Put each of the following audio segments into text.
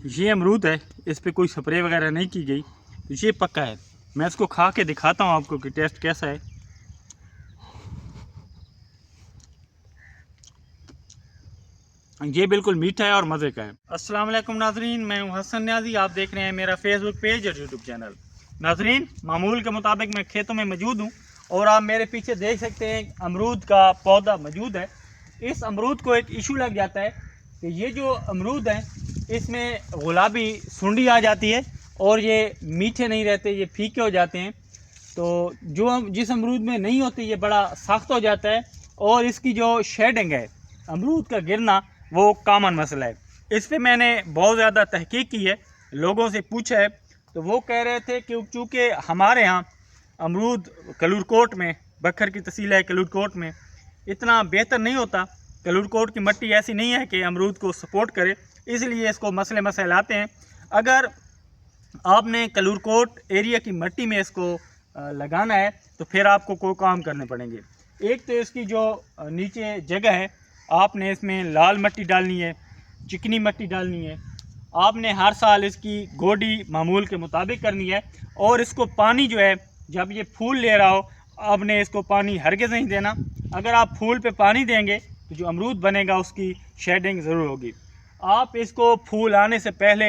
ये अमरूद है, इस पे कोई स्प्रे वगैरह नहीं की गई, तो ये पक्का है। मैं इसको खा के दिखाता हूँ आपको कि टेस्ट कैसा है। ये बिल्कुल मीठा है और मज़े का है। अस्सलाम वालेकुम नाजरीन, मैं हूँ हसन न्याजी। आप देख रहे हैं मेरा फेसबुक पेज और यूट्यूब चैनल। नाजरीन, मामूल के मुताबिक मैं खेतों में मौजूद हूँ और आप मेरे पीछे देख सकते हैं अमरूद का पौधा मौजूद है। इस अमरूद को एक इशू लग जाता है कि ये जो अमरूद हैं इसमें गुलाबी सुंडी आ जाती है और ये मीठे नहीं रहते, ये फीके हो जाते हैं। तो जिस अमरूद में नहीं होती ये बड़ा सख्त हो जाता है और इसकी जो शेडिंग है, अमरूद का गिरना, वो कॉमन मसला है। इस पे मैंने बहुत ज़्यादा तहकीक की है, लोगों से पूछा है, तो वो कह रहे थे कि चूँकि हमारे यहाँ अमरूद कलूरकोट में, बखर की तहसील है कलूरकोट में, इतना बेहतर नहीं होता। कलूरकोट की मिट्टी ऐसी नहीं है कि अमरूद को सपोर्ट करे, इसलिए इसको मसले मसाइल आते हैं। अगर आपने कलूरकोट एरिया की मिट्टी में इसको लगाना है तो फिर आपको कोई काम करने पड़ेंगे। एक तो इसकी जो नीचे जगह है, आपने इसमें लाल मिट्टी डालनी है, चिकनी मिट्टी डालनी है। आपने हर साल इसकी गोडी मामूल के मुताबिक करनी है और इसको पानी जो है, जब ये फूल ले रहा हो, आपने इसको पानी हरगिज़ नहीं देना। अगर आप फूल पे पानी देंगे तो जो अमरूद बनेगा उसकी शेडिंग ज़रूर होगी। आप इसको फूल आने से पहले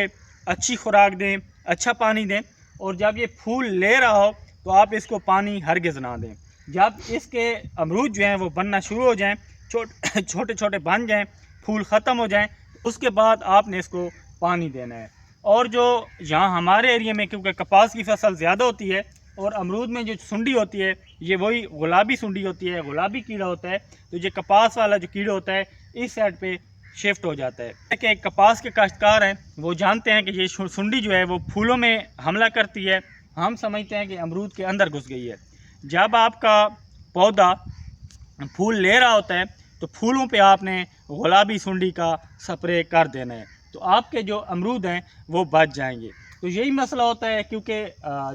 अच्छी खुराक दें, अच्छा पानी दें, और जब ये फूल ले रहा हो तो आप इसको पानी हरगिज़ ना दें। जब इसके अमरूद जो हैं वो बनना शुरू हो जाएं, छोटे छोटे बन जाएं, फूल ख़त्म हो जाएं, उसके बाद आपने इसको पानी देना है। और जो यहाँ हमारे एरिया में, क्योंकि कपास की फसल ज़्यादा होती है और अमरूद में जो सुंडी होती है ये वही गुलाबी सुंडी होती है, गुलाबी कीड़ा होता है, तो ये कपास वाला जो कीड़ा होता है इस साइड पे शिफ्ट हो जाता है। कि कपास के काश्तकार हैं वो जानते हैं कि ये सुंडी जो है वो फूलों में हमला करती है। हम समझते हैं कि अमरूद के अंदर घुस गई है। जब आपका पौधा फूल ले रहा होता है तो फूलों पे आपने गुलाबी सुंडी का स्प्रे कर देना है, तो आपके जो अमरूद हैं वो बच जाएंगे। तो यही मसला होता है, क्योंकि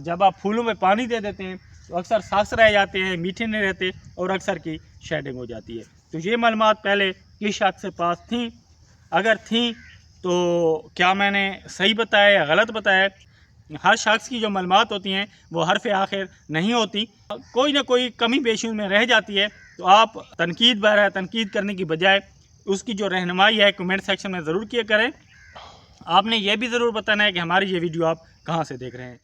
जब आप फूलों में पानी दे देते हैं तो अक्सर सास रह जाते हैं, मीठे नहीं रहते और अक्सर की शेडिंग हो जाती है। तो ये मालूमात पहले किस शख्स के पास थी, अगर थी तो क्या मैंने सही बताया या गलत बताया? हर शख्स की जो मालूमात होती हैं वो हरफ आखिर नहीं होती, कोई ना कोई कमी पेशी में रह जाती है। तो आप तनकीद करने की बजाय उसकी जो रहनुमाई है कमेंट सेक्शन में ज़रूर किया करें। आपने ये भी ज़रूर बताना है कि हमारी ये वीडियो आप कहाँ से देख रहे हैं।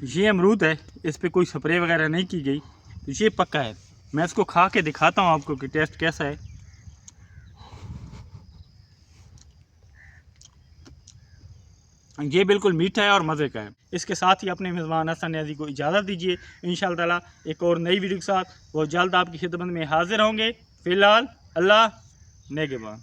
ये अमरूद है, इस पर कोई स्प्रे वगैरह नहीं की गई, तो ये पक्का है। मैं इसको खा के दिखाता हूँ आपको कि टेस्ट कैसा है। ये बिल्कुल मीठा है और मज़े का है। इसके साथ ही अपने मेज़बान हसन न्याजी को इजाज़त दीजिए। इंशाअल्लाह ताला एक और नई वीडियो के साथ बहुत जल्द आपकी खिदमत में हाजिर होंगे। फ़िलहाल अल्लाह नेगेबान।